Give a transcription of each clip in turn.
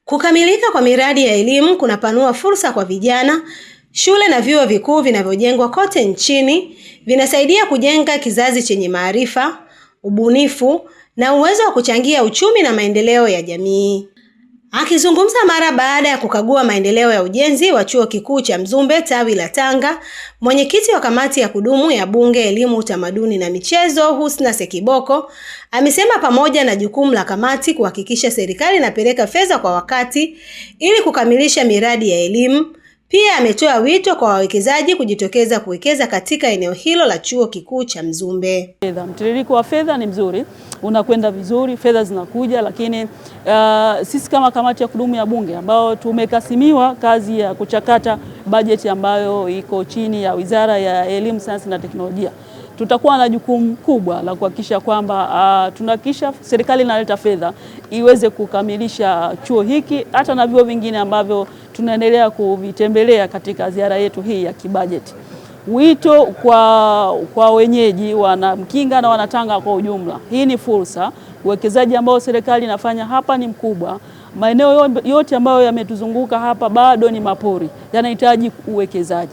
Kukamilika kwa miradi ya elimu kunapanua fursa kwa vijana. Shule na vyuo vikuu vinavyojengwa kote nchini vinasaidia kujenga kizazi chenye maarifa, ubunifu na uwezo wa kuchangia uchumi na maendeleo ya jamii. Akizungumza mara baada ya kukagua maendeleo ya ujenzi wa Chuo Kikuu cha Mzumbe tawi la Tanga, mwenyekiti wa kamati ya kudumu ya Bunge Elimu, Utamaduni na Michezo, Husna Sekiboko, amesema pamoja na jukumu la kamati kuhakikisha serikali inapeleka fedha kwa wakati ili kukamilisha miradi ya elimu, pia ametoa wito kwa wawekezaji kujitokeza kuwekeza katika eneo hilo la Chuo Kikuu cha Mzumbe. Mtiririko wa fedha ni mzuri, unakwenda vizuri, fedha zinakuja, lakini sisi kama kamati ya kudumu ya Bunge ambao tumekasimiwa kazi ya kuchakata bajeti ambayo iko chini ya Wizara ya Elimu, Sayansi na Teknolojia, tutakuwa na jukumu kubwa la kuhakikisha kwamba tunahakikisha serikali inaleta fedha iweze kukamilisha chuo hiki hata na vyuo vingine ambavyo tunaendelea kuvitembelea katika ziara yetu hii ya kibajeti. Wito kwa wenyeji wana Mkinga na wanatanga kwa ujumla, hii ni fursa. Uwekezaji ambao serikali inafanya hapa ni mkubwa. Maeneo yote ambayo yametuzunguka hapa bado ni mapori, yanahitaji uwekezaji.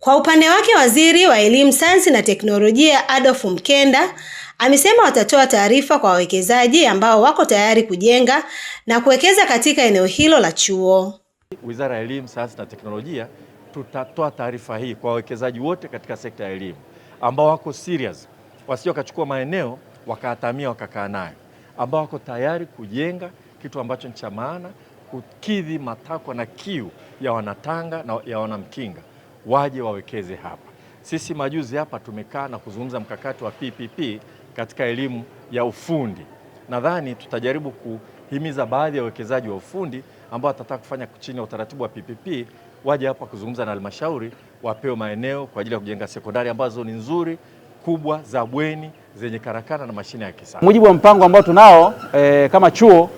Kwa upande wake, Waziri wa Elimu, Sayansi na Teknolojia Adolf Mkenda amesema watatoa taarifa kwa wawekezaji ambao wako tayari kujenga na kuwekeza katika eneo hilo la chuo. Wizara ya Elimu, Sayansi na Teknolojia tutatoa taarifa hii kwa wawekezaji wote katika sekta ya elimu ambao wako serious, wasio kachukua maeneo wakahatamia wakakaa nayo, ambao wako tayari kujenga kitu ambacho ni cha maana, kukidhi matakwa na kiu ya Wanatanga na ya Wanamkinga, waje wawekeze hapa. Sisi majuzi hapa tumekaa na kuzungumza mkakati wa PPP katika elimu ya ufundi. Nadhani tutajaribu kuhimiza baadhi ya wawekezaji wa ufundi ambao watataka kufanya chini ya utaratibu wa PPP waje hapa kuzungumza na halmashauri, wapewe maeneo kwa ajili ya kujenga sekondari ambazo ni nzuri, kubwa, za bweni, zenye karakana na mashine ya kisasa. Mujibu wa mpango ambao tunao kama chuo,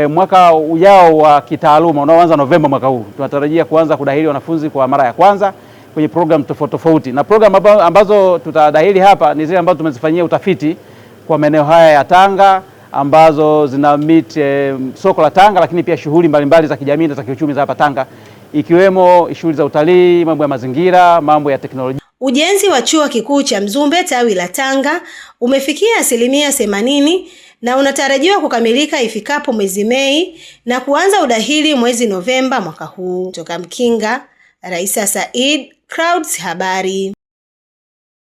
mwaka ujao wa kitaaluma unaoanza Novemba mwaka huu, tunatarajia kuanza kudahili wanafunzi kwa mara ya kwanza kwenye program tofauti, na program ambazo tutadahili hapa ni zile ambazo tumezifanyia utafiti kwa maeneo haya ya Tanga ambazo zina meet soko la Tanga, lakini pia shughuli mbalimbali za kijamii na za kiuchumi za hapa Tanga, ikiwemo shughuli za utalii, mambo ya mazingira, mambo ya teknolojia. Ujenzi wa Chuo Kikuu cha Mzumbe tawi la Tanga umefikia 80% na unatarajiwa kukamilika ifikapo mwezi Mei na kuanza udahili mwezi Novemba mwaka huu. Kutoka Mkinga, Raisa Said, Clouds Habari.